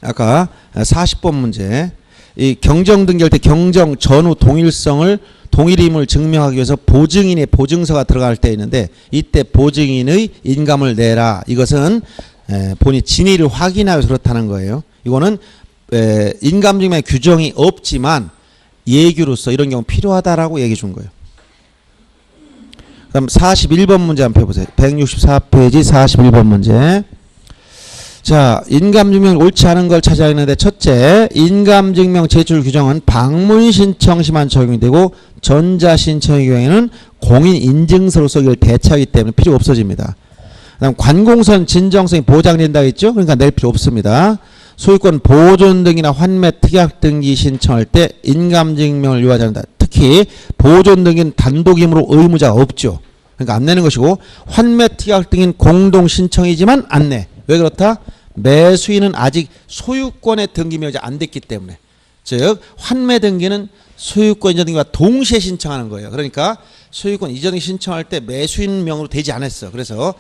아까 40번 문제. 이 경정 등기할 때 경정 전후 동일임을 증명하기 위해서 보증인의 보증서가 들어갈 때 있는데 이때 보증인의 인감을 내라. 이것은 본인 진위를 확인하기 위해서 그렇다는 거예요. 이거는 인감 증명의 규정이 없지만 예규로서 이런 경우 필요하다라고 얘기해 준 거예요. 그다음 41번 문제 한번 펴보세요. 164페이지 41번 문제. 자, 인감증명 옳지 않은 걸 찾아야 하는데 첫째, 인감증명 제출 규정은 방문 신청 시만 적용이 되고 전자신청의 경우에는 공인인증서로서 이걸 대체하기 때문에 필요가 없어집니다. 그다음 관공선 진정성이 보장된다 했죠? 그러니까 낼 필요 없습니다. 소유권 보존 등이나 환매 특약 등기 신청할 때 인감증명을 요하지 않는다. 특히 보존 등기는 단독이므로 의무자가 없죠. 그러니까 안 내는 것이고 환매 특약 등인 공동 신청이지만 안 내. 왜 그렇다? 매수인은 아직 소유권의 등기 명의가 안 됐기 때문에. 즉 환매 등기는 소유권 이전 등기와 동시에 신청하는 거예요. 그러니까 소유권 이전 등기 신청할 때 매수인 명으로 되지 않았어. 그래서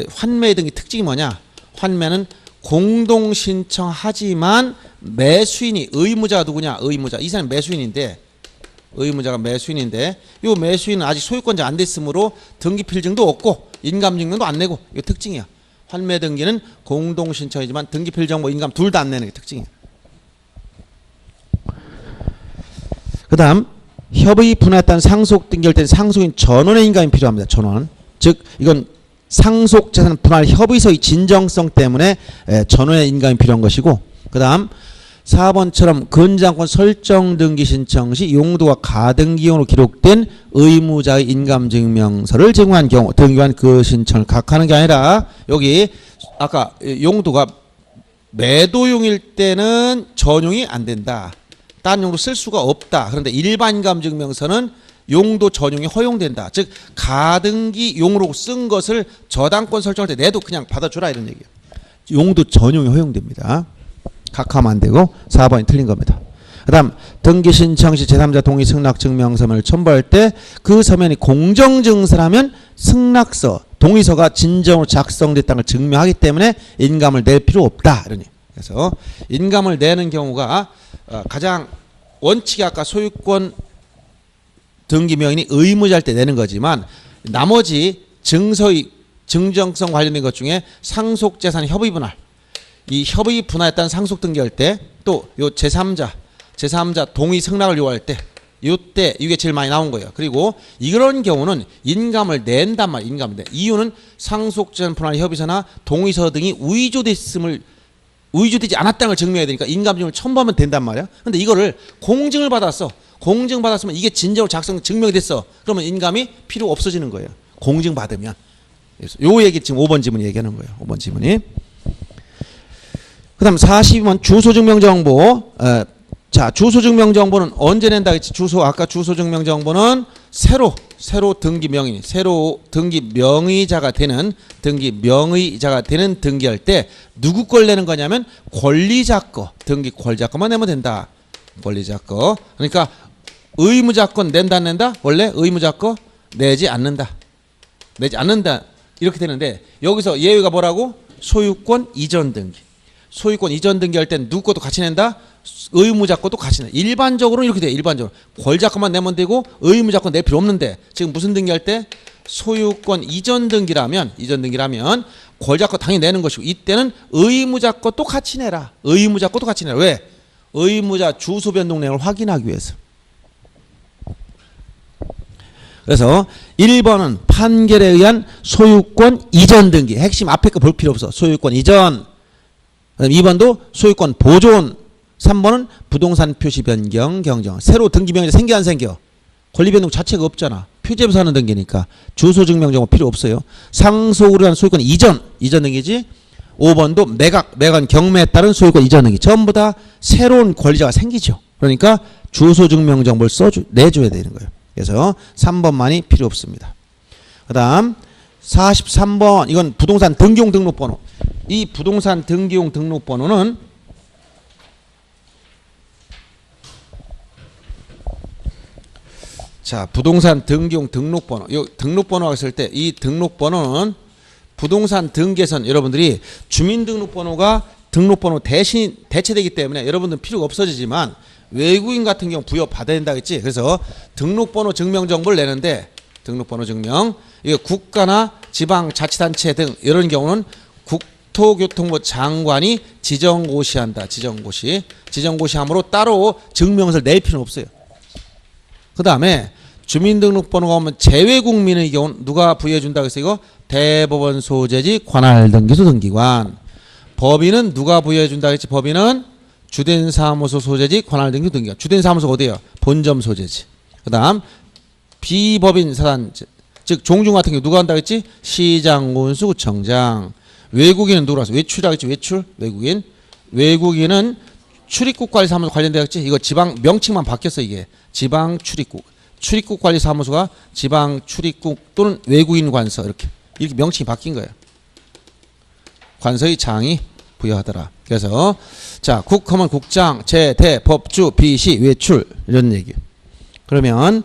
환매 등기 특징이 뭐냐? 환매는 공동 신청하지만 매수인이 의무자가 누구냐? 의무자. 이 사람이 매수인인데 의무자가 매수인인데 이 매수인은 아직 소유권자 안 됐으므로 등기 필증도 없고 인감 증명도 안 내고. 이게 특징이야. 환매 등기는 공동 신청이지만 등기 필정 뭐 인감 둘 다 안 내는 게 특징이야. 그다음 협의 분할단 상속 등기할 때는 상속인 전원의 인감이 필요합니다. 전원. 즉 이건 상속 재산 분할 협의서의 진정성 때문에 전원의 인감이 필요한 것이고 그다음 4번처럼 근저당권 설정 등기 신청 시 용도가 가등기용으로 기록된 의무자의 인감증명서를 제공한 경우 등기관 그 신청을 각하는 게 아니라 여기 아까 용도가 매도용일 때는 전용이 안 된다. 딴 용도로 쓸 수가 없다. 그런데 일반 인감증명서는 용도 전용이 허용된다. 즉 가등기용으로 쓴 것을 저당권 설정할 때 내도 그냥 받아주라 이런 얘기예요. 용도 전용이 허용됩니다. 각하면 안 되고 4번이 틀린 겁니다. 그 다음 등기 신청 시 제3자 동의 승낙 증명서면을 첨부할 때 그 서면이 공정증서라면 승낙서, 동의서가 진정으로 작성됐다는 걸 증명하기 때문에 인감을 낼 필요 없다. 이러니. 그래서 인감을 내는 경우가 가장 원칙이 아까 소유권 등기 명인이 의무자일 때 내는 거지만 나머지 증서의 증정성 관련된 것 중에 상속재산 협의 분할 이 협의 분할했다는 상속 등기할 때 또 요 제3자 동의 승낙을 요구할 때 요때 이게 제일 많이 나온 거예요. 그리고 이런 경우는 인감을 낸단 말이에요. 인감을 내. 이유는 상속재산 분할 협의서나 동의서 등이 위조되지 않았다는 걸 증명해야 되니까 인감증을 첨부하면 된단 말이야. 근데 이거를 공증을 받았어. 공증 받았으면 이게 진정으로 작성 증명이 됐어. 그러면 인감이 필요 없어지는 거예요. 공증 받으면. 요 얘기 지금 5번 지문이 얘기하는 거예요. 5번 지문이. 그 다음 42번 주소증명정보. 자, 주소증명정보는 언제 낸다 했지? 아까 주소증명정보는 새로 등기 명의, 새로 등기 명의자가 되는 등기할 때 누구 걸 내는 거냐면 권리자 거, 등기 권리자 거만 내면 된다. 권리자 거. 그러니까 의무자 거 낸다 안 낸다? 원래 의무자 거 내지 않는다. 이렇게 되는데 여기서 예외가 뭐라고? 소유권 이전 등기. 소유권 이전 등기할 땐 누구 것도 같이 낸다? 의무자 것도 같이 낸다. 일반적으로는 이렇게 돼요. 일반적으로. 권리자 것만 내면 되고 의무자 것 낼 필요 없는데 지금 무슨 등기할 때? 소유권 이전 등기라면 권리자 것 당연히 내는 것이고 이때는 의무자 것도 같이 내라. 왜? 의무자 주소 변동 내역을 확인하기 위해서. 그래서 1번은 판결에 의한 소유권 이전 등기. 핵심 앞에 거 볼 필요 없어. 소유권 이전. 2번도 소유권 보존. 3번은 부동산 표시 변경 경정. 새로 등기 명의자 생겨 안 생겨? 권리 변동 자체가 없잖아. 표제부서 하는 등기니까 주소 증명 정보 필요 없어요. 상속으로 한 소유권 이전 등기지. 5번도 매각 경매에 따른 소유권 이전 등기. 전부 다 새로운 권리자가 생기죠. 그러니까 주소 증명 정보를 내줘야 되는 거예요. 그래서 3번만이 필요 없습니다. 그다음 43번 이건 부동산 등기용 등록번호. 이 부동산 등기용 등록번호는 자, 부동산 등기용 등록번호. 이 등록번호가 있을 때 이 등록번호는 부동산 등기에선 여러분들이 주민등록번호가 등록번호 대신 대체되기 때문에 여러분들은 필요가 없어지지만 외국인 같은 경우 부여받아야 된다겠지. 그래서 등록번호 증명 정보를 내는데 등록번호 증명 이게 국가나 지방자치단체 등 이런 경우는 국토교통부 장관이 지정고시한다. 지정고시함으로 따로 증명서를 낼 필요는 없어요. 그 다음에 주민등록번호가 오면 재외국민의 경우는 누가 부여해준다고 했어요? 이거 대법원 소재지 관할등기소 등기관. 법인은 누가 부여해준다고 했지? 법인은 주된 사무소 소재지 관할등기소 등기관. 주된 사무소가 어디예요? 본점 소재지. 그 다음 비법인 사단 즉 종중 같은 경우 누가 한다고 했지? 시장, 군수, 구청장. 외국인은 누구라고 했어? 외출이라고 했지? 외출? 외국인. 외국인은 출입국 관리 사무소 관련되어 있지? 이거 지방 명칭만 바뀌었어 이게. 지방 출입국. 출입국 관리 사무소가 지방 출입국 또는 외국인 관서 이렇게 명칭이 바뀐 거예요. 관서의 장이 부여하더라. 그래서 자, 국하면 국장, 제대, 법주, 비시, 외출 이런 얘기. 그러면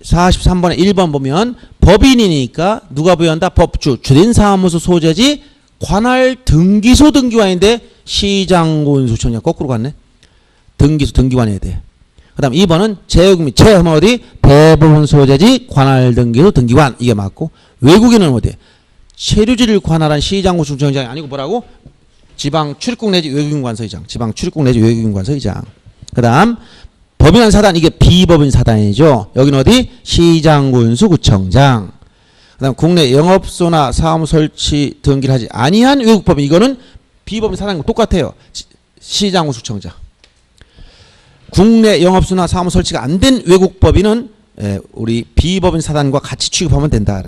43번에 1번 보면 법인이니까 누가 부여한다? 법주, 주된 사무소 소재지 관할 등기소 등기관인데 시장, 군수, 구청장 거꾸로 갔네. 등기소 등기관해야 돼. 그 다음 2번은 재외국민, 재하면 어디? 대법원 소재지 관할 등기소 등기관 이게 맞고 외국인은 어디? 체류지를 관할한 시장, 군수, 구청장이 아니고 뭐라고? 지방 출입국 내지 외국인 관서의장. 지방 출입국 내지 외국인 관서의장. 그 다음 법인한 사단 이게 비법인 사단이죠. 여기는 어디? 시장, 군수, 구청장. 그 다음 국내 영업소나 사무소 설치 등기를 하지 아니한 외국법인 이거는 비법인 사단과 똑같아요. 시장, 군수, 구청장. 국내 영업소나 사무소 설치가 안 된 외국법인은 우리 비법인 사단과 같이 취급하면 된다.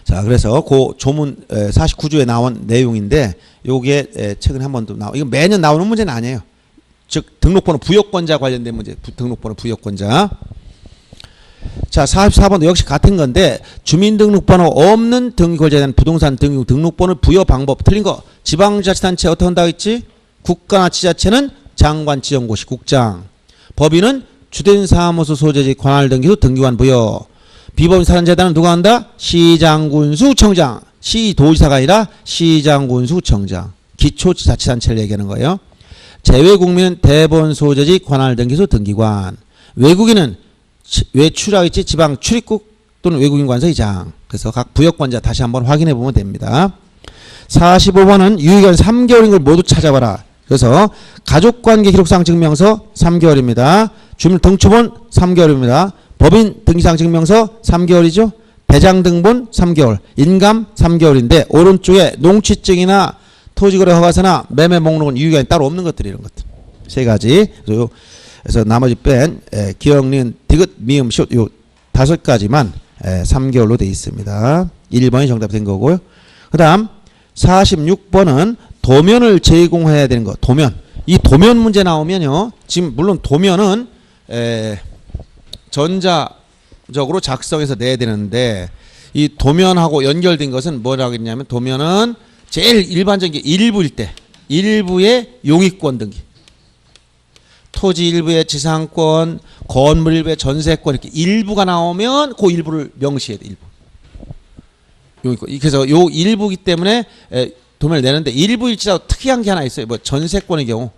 자, 그래서 그 조문 49조에 나온 내용인데 요게 최근에 한 번도 이거 매년 나오는 문제는 아니에요. 즉 등록번호 부여권자 관련된 문제. 등록번호 부여권자. 자, 44번도 역시 같은 건데 주민등록번호 없는 등기권자에 대한 부동산 등록번호 부여 방법 틀린 거. 지방자치단체 어떻게 한다고 했지? 국가나 지자체는 장관 지정고시 국장. 법인은 주된 사무소 소재지 관할등기소 등기관 부여. 비법인 사단재단은 누가 한다? 시장, 군수, 구청장. 시도지사가 아니라 시장, 군수, 구청장. 기초자치단체를 얘기하는 거예요. 재외국민은 대법원 소재지 관할등기소 등기관. 외국인은 외출하고 있지 지방 출입국 또는 외국인 관서의장. 그래서 각 부여권자 다시 한번 확인해 보면 됩니다. 45번은 유효기간 3개월인 걸 모두 찾아봐라. 그래서 가족관계 기록상 증명서 3개월입니다. 주민등초본 3개월입니다. 법인 등기상 증명서 3개월이죠. 대장등본 3개월, 인감 3개월인데 오른쪽에 농취증이나 토지거래 허가서나 매매 목록은 유효기간이 따로 없는 것들이 이런 것들. 세 가지. 그래서 나머지 뺀 기억, 니은, 디귿, 미음, 시옷 요 5가지만 3개월로 되어 있습니다. 1번이 정답된 거고요. 그 다음 46번은 도면을 제공해야 되는 거. 도면. 이 도면 문제 나오면요. 지금 물론 도면은 전자적으로 작성해서 내야 되는데 이 도면하고 연결된 것은 뭐라고 했냐면 도면은 제일 일반적인 게 일부일 때 일부의 용익권 등기 토지 일부의 지상권 건물 일부의 전세권 이렇게 일부가 나오면 그 일부를 명시해야 돼. 일부 용익권. 그래서 요 일부이기 때문에 도면을 내는데 일부일지라도 특이한 게 하나 있어요. 뭐 전세권의 경우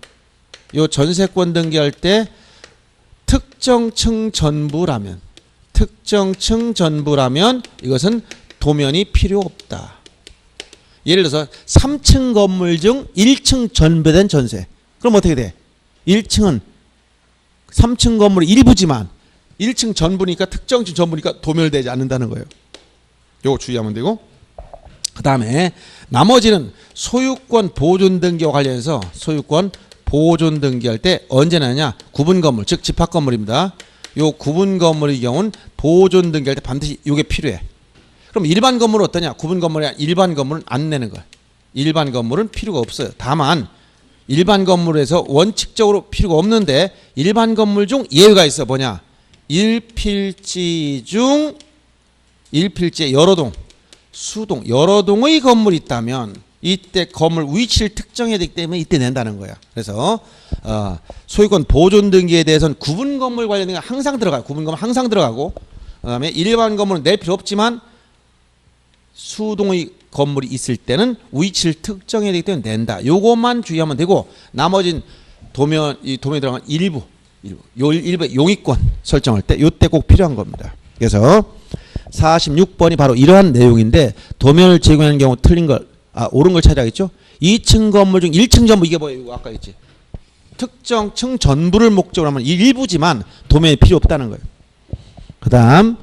요 전세권 등기할 때 특정층 전부라면 이것은 도면이 필요 없다. 예를 들어서 3층 건물 중 1층 전배된 전세. 그럼 어떻게 돼? 1층은 3층 건물이 일부지만 1층 전부니까 특정층 전부니까 도면되지 않는다는 거예요. 요거 주의하면 되고 그 다음에 나머지는 소유권 보존 등기와 관련해서 소유권 보존 등기할 때 언제 나냐? 구분 건물, 즉 집합 건물입니다. 요 구분 건물의 경우는 보존 등기할 때 반드시 이게 필요해. 그럼 일반 건물은 어떠냐? 구분 건물이 아니라 일반 건물은 안 내는 거야. 일반 건물은 필요가 없어요. 다만 일반 건물에서 원칙적으로 필요가 없는데 일반 건물 중 예외가 있어. 뭐냐? 일필지 중 일필지에 여러 동, 수동, 여러 동의 건물이 있다면 이때 건물 위치를 특정해야 되기 때문에 이때 낸다는 거야. 그래서 소유권 보존 등기에 대해서는 구분 건물 관련된 게 항상 들어가요. 구분 건물 항상 들어가고 그다음에 일반 건물은 낼 필요 없지만 수동의 건물이 있을 때는 위치를 특정해야 되기 때문에 낸다. 요것만 주의하면 되고 나머진 이 도면에 들어간 일부의 용의권 설정할 때 요때 꼭 필요한 겁니다. 그래서 46번이 바로 이러한 내용인데 도면을 제공하는 경우 틀린 걸 옳은 걸 찾아야겠죠. 2층 건물 중 1층 전부 이게 뭐예요? 이거 아까 있지. 특정 층 전부를 목적으로 하면 일부지만 도면이 필요 없다는 거예요. 그 다음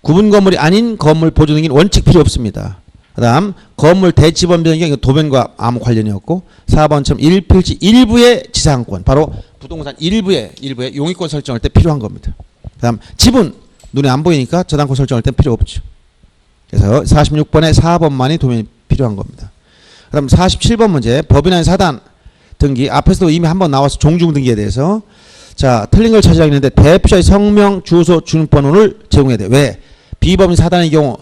구분 건물이 아닌 건물 보존 등기는 원칙 필요 없습니다. 그 다음 건물 대지번 변경 도면과 아무 관련이 없고 4번처럼 일필지 일부의 지상권 바로 부동산 일부의 용의권 설정할 때 필요한 겁니다. 그 다음 지분 눈에 안 보이니까 저당권 설정할 때 필요 없죠. 그래서 46번에 4번만이 도면이 필요한 겁니다. 그 다음 47번 문제 법인의 사단 등기 앞에서도 이미 한번 나와서 종중 등기에 대해서 자 틀린 걸 찾아야겠는데 대표자의 성명 주소 주민번호를 제공해야 돼. 왜? 비법인 사단의 경우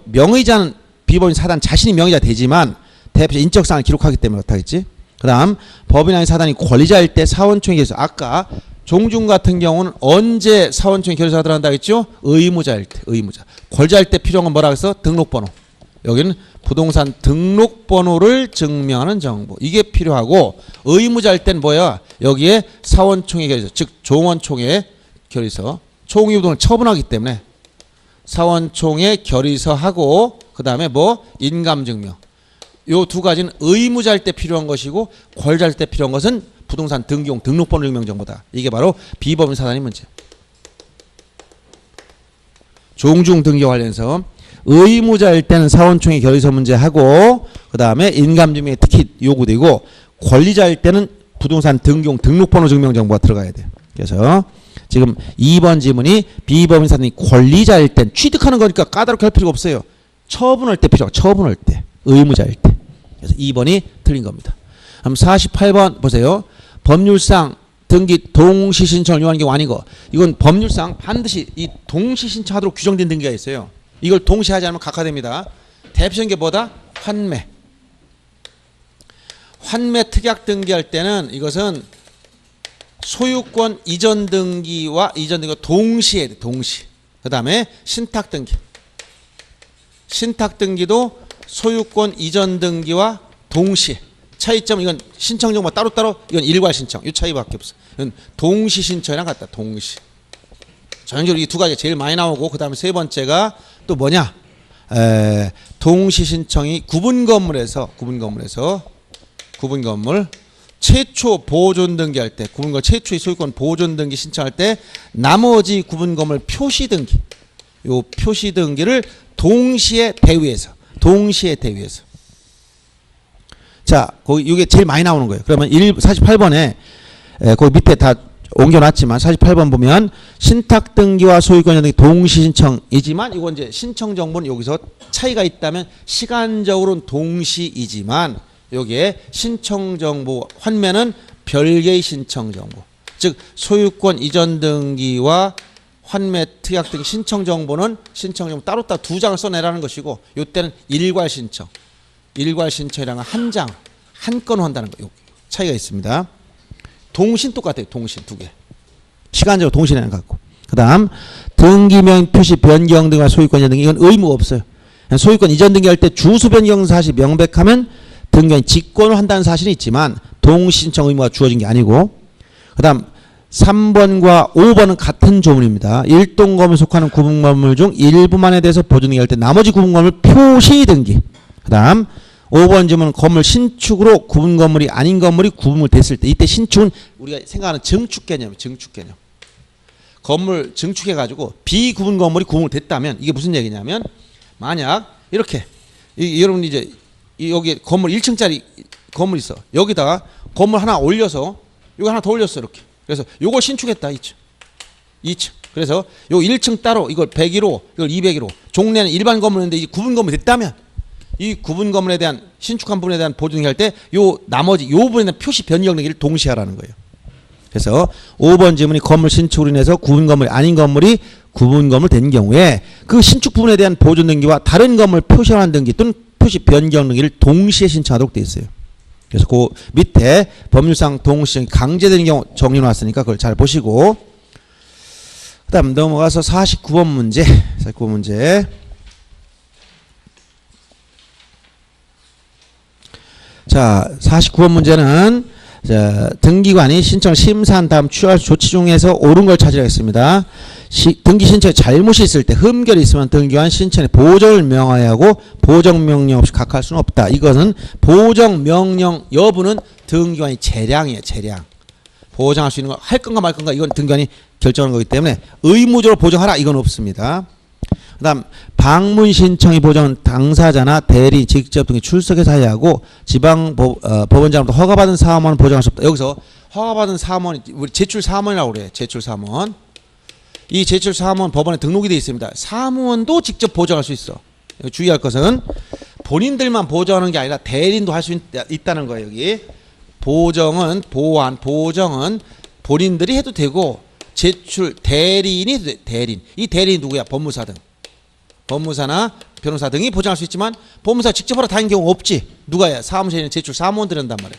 명의자는 비법인 사단 자신이 명의자 되지만 대표자 인적사항을 기록하기 때문에 못하겠지. 그 다음 법인 아닌 사단이 권리자일 때 사원총회 결의서 아까 종중 같은 경우는 언제 사원총회 결의서가 들어간다 했죠? 의무자일 때 의무자. 권리자일 때 필요한 건 뭐라 그랬어? 등록번호. 여기는 부동산 등록번호를 증명하는 정보 이게 필요하고 의무자일 땐 뭐야? 여기에 사원총회 결의서 즉 종원총회 결의서 총유부동을 처분하기 때문에 사원총회 결의서하고 그 다음에 뭐 인감증명 요 두 가지는 의무자일 때 필요한 것이고 권리자일 때 필요한 것은 부동산 등기용 등록번호 증명 정보다. 이게 바로 비법인 사단의 문제. 종중 등기 관련해서 의무자일 때는 사원총회 결의서 문제하고 그 다음에 인감증명이 특히 요구되고 권리자일 때는 부동산 등기용 등록번호 증명 정보가 들어가야 돼요. 그래서 지금 2번 지문이 비법인 사단이 권리자일 땐 취득하는 거니까 까다롭게 할 필요가 없어요. 처분할 때 필요하고 처분할 때 의무자일 때. 그래서 2번이 틀린 겁니다. 그럼 48번 보세요. 법률상 등기 동시 신청을 요하는 경우 아니고 이건 법률상 반드시 이 동시 신청하도록 규정된 등기가 있어요. 이걸 동시에 하지 않으면 각하됩니다. 대표적인 게 뭐다? 환매. 환매 특약 등기할 때는 이것은 소유권 이전 등기와 동시에 돼. 동시. 그 다음에 신탁 등기. 신탁 등기도 소유권 이전 등기와 동시에. 차이점은 이건 신청 정보 따로따로 이건 일괄 신청. 이 차이밖에 없어. 이건 동시 신청이랑 같다. 동시. 전형적으로 이 두 가지가 제일 많이 나오고 그 다음에 세 번째가 또 뭐냐? 동시 신청이 구분 건물에서 구분 건물 최초 보존 등기할 때 구분 건물 최초의 소유권 보존 등기 신청할 때 나머지 구분 건물 표시 등기 요 표시 등기를 동시에 대위해서 자 거기 이게 제일 많이 나오는 거예요. 그러면 48번에 거기 밑에 다 옮겨놨지만 48번 보면 신탁 등기와 소유권 등기 동시 신청이지만 이건 이제 신청 정보는 여기서 차이가 있다면 시간적으로는 동시이지만 여기에 신청 정보 환매는 별개의 신청 정보 즉 소유권 이전 등기와 환매 특약 등 신청 정보는 신청 정보 따로따로 두 장을 써내라는 것이고 이때는 일괄 신청이랑 한 장 한 건 한다는 거 차이가 있습니다. 동신 똑같아요. 동신 두 개. 시간적으로 동시에는 갖고. 그 다음 등기명 표시 변경 등과 소유권 이전 등기 이건 의무가 없어요. 소유권 이전 등기할 때 주소 변경 사실 명백하면 등기인 직권을 한다는 사실이 있지만 동신청 의무가 주어진 게 아니고 그 다음 3번과 5번은 같은 조문입니다. 일동건물 속하는 구분건물 중 일부만에 대해서 보존등기할 때 나머지 구분건물 표시 등기 그 다음 5번 지문은 건물 신축으로 구분 건물이 아닌 건물이 구분을 됐을 때 이때 신축은 우리가 생각하는 증축 개념. 건물 증축해가지고 비구분 건물이 구분을 됐다면 이게 무슨 얘기냐면 만약 이렇게 여러분 이제 여기 건물 1층짜리 건물 있어. 여기다가 건물 하나 올려서 여기 하나 더 올렸어 이렇게. 그래서 요걸 신축했다 2층. 그래서 요 1층 따로 이걸 101호 이걸 201호 종래는 일반 건물인데 이 구분 건물이 됐다면 이 구분 건물에 대한 신축한 부분에 대한 보존 할 때 요 나머지 요 부분에 대한 표시 변경 등기를 동시에 하라는 거예요. 그래서 5번 지문이 건물 신축으로 인해서 구분 건물이 아닌 건물이 구분 건물 된 경우에 그 신축 부분에 대한 보존 등기와 다른 건물 표시환 등기 또는 표시 변경 등기를 동시에 신청하도록 되어 있어요. 그래서 그 밑에 법률상 동시 강제되는 경우 정리해 놨으니까 그걸 잘 보시고 그다음 넘어가서 49번 문제. 자, 49번 문제는 자, 등기관이 신청을 심사한 다음 취할 조치 중에서 옳은 걸 찾으라겠습니다. 등기 신청에 잘못이 있을 때 흠결이 있으면 등기관 신청에 보정을 명하여야 하고 보정 명령 없이 각하할 수는 없다. 이것은 보정 명령 여부는 등기관이 재량이에요. 재량. 보정할 수 있는 거 할 건가 말 건가 이건 등기관이 결정하는 거기 때문에 의무적으로 보정하라 이건 없습니다. 그 다음 방문 신청의 보정은 당사자나 대리 직접 등에 출석해서 해야 하고 지방 법원장으로부터 허가받은 사무원은 보정할 수 없다. 여기서 허가받은 사무원이 우리 제출 사무원이라고 그래요. 제출 사무원. 이 제출 사무원 법원에 등록이 되어 있습니다. 사무원도 직접 보정할 수 있어. 주의할 것은 본인들만 보정하는 게 아니라 대리인도 할 수 있다는 거예요. 여기 보정은 보정은 본인들이 해도 되고 제출 대리인이 해도 돼. 대리인. 이 대리인 누구야? 법무사 등. 법무사나 변호사 등이 보장할 수 있지만 법무사 직접 하러 다니는 경우 없지. 누가 해? 사무실에 있는 제출 사무원들이 한단 말이야.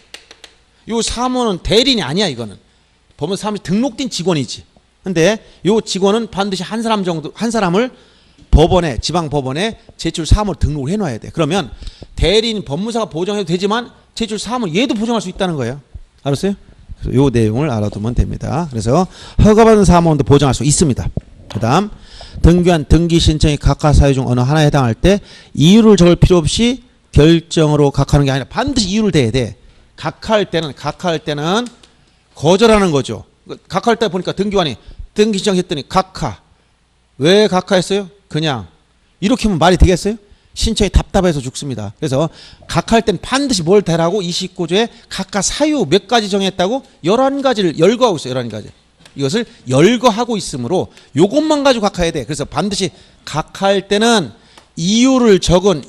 요 사무원은 대리인이 아니야. 이거는 법무사 사무실 등록된 직원이지. 근데 요 직원은 반드시 한 사람 정도 한 사람을 법원에 지방 법원에 제출 사무원 등록을 해놔야 돼. 그러면 대리인 법무사가 보정해도 되지만 제출 사무원 얘도 보정할 수 있다는 거예요. 알았어요? 그래서 요 내용을 알아두면 됩니다. 그래서 허가받은 사무원도 보정할 수 있습니다. 그다음 등기관 등기 신청이 각하 사유 중 어느 하나에 해당할 때 이유를 적을 필요 없이 결정으로 각하하는 게 아니라 반드시 이유를 대야 돼. 각하할 때는 거절하는 거죠. 각하할 때 보니까 등기관이 등기 신청했더니 각하. 왜 각하했어요? 그냥 이렇게 하면 말이 되겠어요? 신청이 답답해서 죽습니다. 그래서 각하할 때는 반드시 뭘 대라고 29조에 각하 사유 몇 가지 정했다고 11가지를 열거하고 있어요. 11가지. 이것을 열거하고 있으므로 요것만 가지고 각하해야 돼. 그래서 반드시 각하할 때는 이유를 적은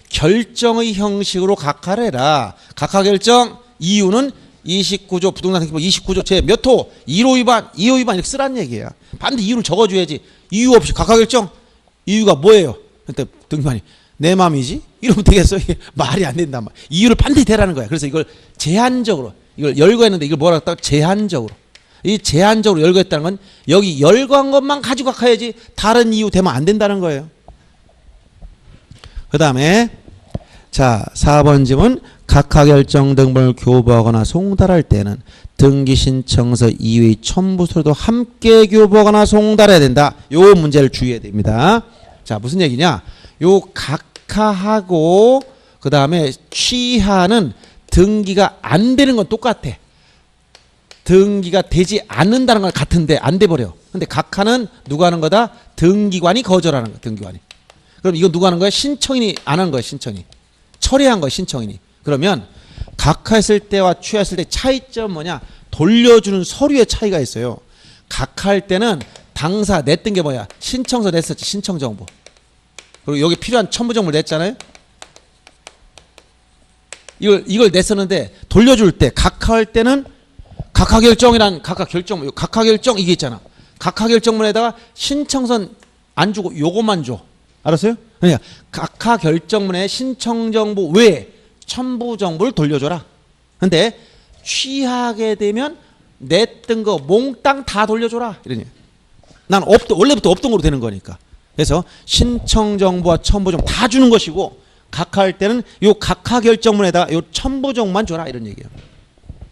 결정의 형식으로 각하를 해라. 각하 결정 이유는 29조 부동산등기법 29조 제 몇 호 1호 위반 2호 위반 이렇게 쓰라는 얘기야. 반드시 이유를 적어줘야지. 이유 없이 각하 결정 이유가 뭐예요? 그때 등기관이 내 맘이지? 이러면 되겠어? 이게 말이 안 된단 말이야. 이유를 반드시 대라는 거야. 그래서 이걸 제한적으로 이걸 열거했는데 이걸 뭐라고 했다고? 제한적으로. 이 제한적으로 열거했다는 건 여기 열거한 것만 가지고 각하해야지 다른 이유 되면 안 된다는 거예요. 그 다음에 자 4번 질문 각하 결정 등본을 교부하거나 송달할 때는 등기신청서 이외의 첨부서도 함께 교부하거나 송달해야 된다. 요 문제를 주의해야 됩니다. 자 무슨 얘기냐? 요 각하하고 그 다음에 취하는 등기가 안 되는 건 똑같아. 등기가 되지 않는다는 건 같은데 안 돼버려. 근데 각하는 누가 하는 거다? 등기관이 거절하는 거야. 등기관이. 그럼 이거 누가 하는 거야? 신청인이 안 하는 거야. 신청이. 처리한 거야. 신청인이. 그러면 각하했을 때와 취하했을 때 차이점 뭐냐? 돌려주는 서류의 차이가 있어요. 각하할 때는 당사 냈던 게 뭐야? 신청서 냈었지. 신청정보. 그리고 여기 필요한 첨부정보를 냈잖아요. 이걸 냈었는데 돌려줄 때 각하할 때는 각하결정이란 각하결정 이게 있잖아. 각하결정문에다가 신청선 안 주고 요것만 줘. 알았어요? 그러니까 각하결정문에 신청정보 외에 첨부정보를 돌려줘라. 근데 취하게 되면 냈던 거 몽땅 다 돌려줘라. 이러니. 난 원래부터 없던 거로 되는 거니까. 그래서 신청정보와 첨부정보 다 주는 것이고 각하할 때는 요 각하결정문에다가 요 첨부정보만 줘라. 이런 얘기예요.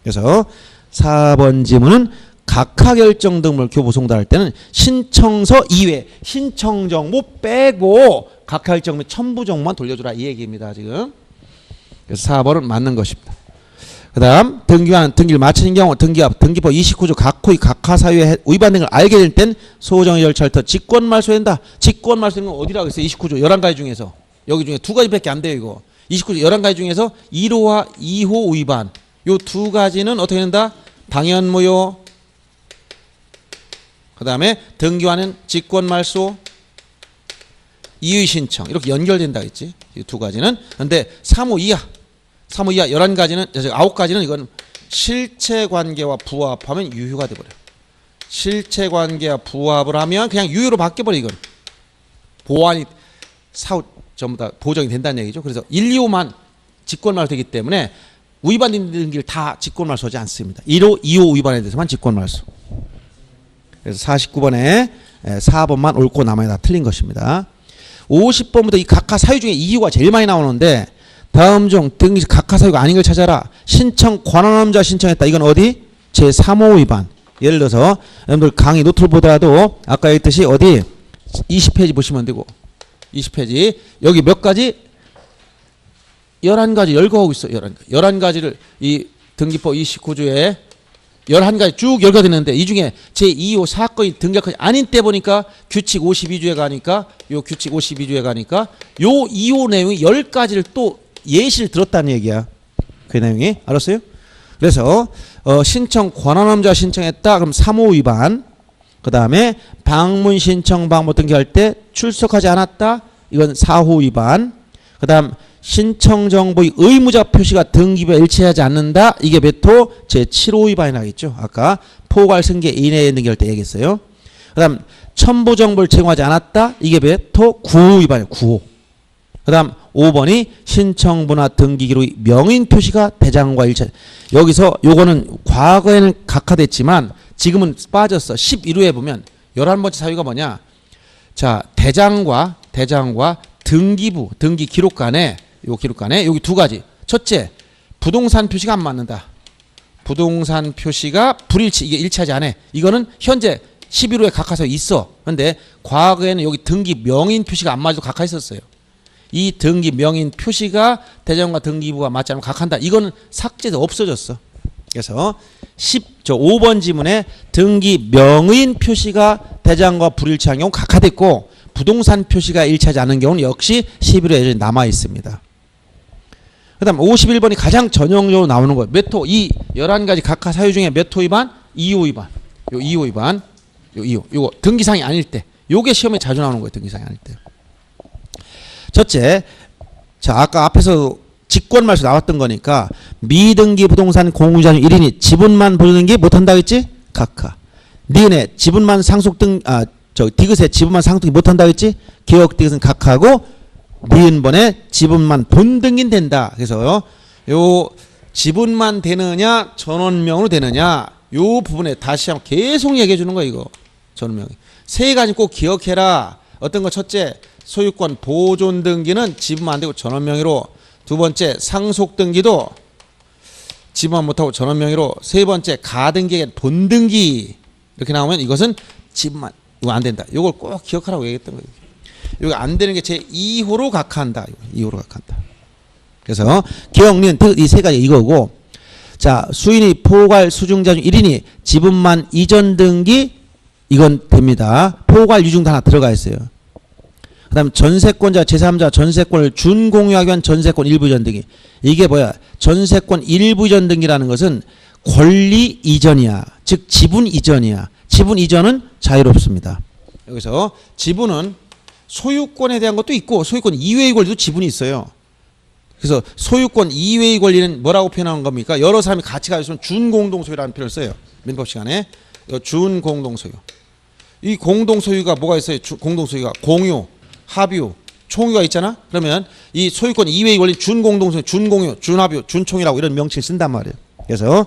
그래서 4번 지문은 각하결정 등을 교부 송달할 때는 신청서 이외 신청정보 빼고 각하결정 및 첨부정보만 돌려주라 이 얘기입니다. 지금. 그래서 4번은 맞는 것입니다. 그 다음 등기관 등기를 마치는 경우 등기법 29조 각호의 각하사유에 위반된 걸 알게 될 땐 소정의 절차를 더 직권말소한다. 직권말소는 건 어디라고 했어요? 29조 11가지 중에서 여기 중에 2가지밖에 안 돼요. 이거 29조 11가지 중에서 1호와 2호 위반 요 2가지는 어떻게 된다? 당연무효 그 다음에 등기관은 직권말소 이의신청 이렇게 연결된다 했지. 이 2가지는. 근데 3호 이하 11가지는 9가지는 이건 실체관계와 부합하면 유효가 돼버려. 실체관계와 부합을 하면 그냥 유효로 바뀌어버려. 이건 보완이 사후 전부 다 보정이 된다는 얘기죠. 그래서 1, 2호만 직권말소 되기 때문에 위반된 등기를 다 직권말소하지 않습니다. 1호, 2호 위반에 대해서만 직권말소. 그래서 49번에 4번만 옳고 나머지 다 틀린 것입니다. 50번부터 이 각하 사유 중에 이유가 제일 많이 나오는데 다음 중 등기 각하 사유가 아닌 걸 찾아라. 신청 권한없는 자 신청했다. 이건 어디? 제3호 위반. 예를 들어서 여러분들 강의 노트를 보더라도 아까 얘기했듯이 어디 20페이지 보시면 되고 20페이지 여기 몇 가지 11가지 열거하고 있어. 11가지를 이 등기법 29조에 11가지 쭉 열거되는데 이 중에 제2호 사건이 등기하지 아닌 때 보니까 규칙 52조에 가니까 요 규칙 52조에 가니까 요 2호 내용이 10가지를 또 예시를 들었다는 얘기야. 그 내용이 알았어요? 그래서 신청 권한없는 자 신청했다. 그럼 3호 위반. 그 다음에 방문 신청 방문 등기할 때 출석하지 않았다. 이건 4호 위반. 그 다음 신청 정보의 의무자 표시가 등기부에 일치하지 않는다. 이게 몇 호? 제7호 위반이 나겠죠. 아까 포괄 승계 이내에 등기할 때 얘기했어요. 그 다음 첨부 정보를 제공하지 않았다. 이게 몇 호? 9호 위반이에요. 9호. 그 다음 5번이 신청부나 등기기록의 명인 표시가 대장과 일치. 여기서 요거는 과거에는 각하됐지만 지금은 빠졌어. 11호에 보면 11번째 사유가 뭐냐. 자, 대장과 등기부, 등기 기록 간에 요 기록 간에 여기 두 가지. 첫째, 부동산 표시가 안 맞는다. 부동산 표시가 불일치, 이게 일치하지 않아. 이거는 현재 11호에 각하사유 있어. 근데 과거에는 여기 등기 명인 표시가 안 맞아도 각하 있었어요. 이 등기 명인 표시가 대장과 등기부가 맞지 않으면 각한다. 이거는 삭제돼서 없어졌어. 그래서 5번 지문에 등기 명인 표시가 대장과 불일치한 경우 각하됐고 부동산 표시가 일치하지 않은 경우는 역시 11호에 여전히 남아 있습니다. 그 다음 51번이 가장 전형적으로 나오는 거예요. 몇 호? 이 11가지 각하 사유 중에 몇 호 위반? 2호 위반. 요 2호 위반. 요 2호. 요거 등기상이 아닐 때. 요게 시험에 자주 나오는 거예요. 등기상이 아닐 때. 첫째, 자 아까 앞에서 직권말소 나왔던 거니까 미등기 부동산 공유자 중 1인이 지분만 보증등기 못한다 했지? 각하. 니은에 지분만 상속등 디귿에 지분만 상속등기 못한다 했지? 기억 디귿은 각하고 니은번에 지분만 본등기는 된다. 그래서 요 지분만 되느냐 전원명으로 되느냐 요 부분에 다시 한번 계속 얘기해 주는 거야 이거. 전원명. 세 가지 꼭 기억해라. 어떤 거 첫째 소유권 보존 등기는 지분만 안 되고 전원명의로. 두 번째 상속 등기도 지분만 못하고 전원명의로. 세 번째 가등기에 본등기 이렇게 나오면 이것은 지분만 이거 안 된다. 이걸 꼭 기억하라고 얘기했던 거예요. 이거 안 되는 게 제 2호로 각하한다. 2호로 각하한다. 그래서 기억은 이 세 가지 이거고. 자 수인이 포괄 수중자 중 1인이 지분만 이전 등기 이건 됩니다. 포괄 유증도 하나 들어가 있어요. 그 다음 전세권자 제3자 전세권을 준공유하기 위한 전세권 일부 이전 등기. 이게 뭐야? 전세권 일부 이전 등기라는 것은 권리 이전이야. 즉 지분 이전이야. 지분 이전은 자유롭습니다. 여기서 지분은 소유권에 대한 것도 있고 소유권 이외의 권리도 지분이 있어요. 그래서 소유권 이외의 권리는 뭐라고 표현하는 겁니까? 여러 사람이 같이 가지고 있으면 준공동소유라는 표현을 써요. 민법 시간에. 준공동소유. 이 공동소유가 뭐가 있어요? 공동소유가 공유, 합유, 총유가 있잖아. 그러면 이 소유권 이외의 권리 준공동소유, 준공유, 준합유, 준총이라고 이런 명칭을 쓴단 말이에요. 그래서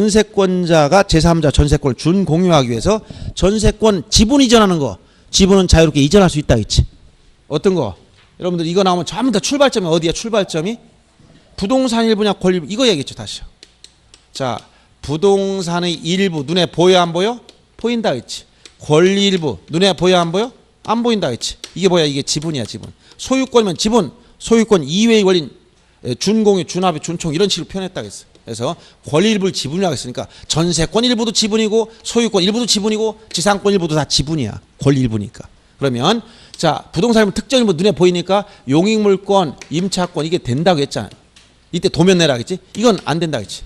전세권자가 제3자 전세권을 준공유하기 위해서 전세권 지분 이전하는 거. 지분은 자유롭게 이전할 수 있다 했지. 어떤 거? 여러분들 이거 나오면 전부 다 출발점이 어디야? 출발점이? 부동산 일부냐 권리 일부 이거 얘기했죠. 다시. 자 부동산의 일부 눈에 보여 안 보여? 보인다 했지. 권리 일부 눈에 보여 안 보여? 안 보인다 했지. 이게 뭐야? 이게 지분이야. 지분. 소유권이면 지분. 소유권 이외의 권리는 준공유, 준합유, 준총 이런 식으로 표현했다 했어. 그래서 권리 일부를 지분이라고 했으니까 전세권 일부도 지분이고 소유권 일부도 지분이고 지상권 일부도 다 지분이야. 권리 일부니까. 그러면 자 부동산 일부 특정 일부 눈에 보이니까 용익물권, 임차권 이게 된다고 했잖아. 이때 도면 내라 했지. 이건 안 된다 했지.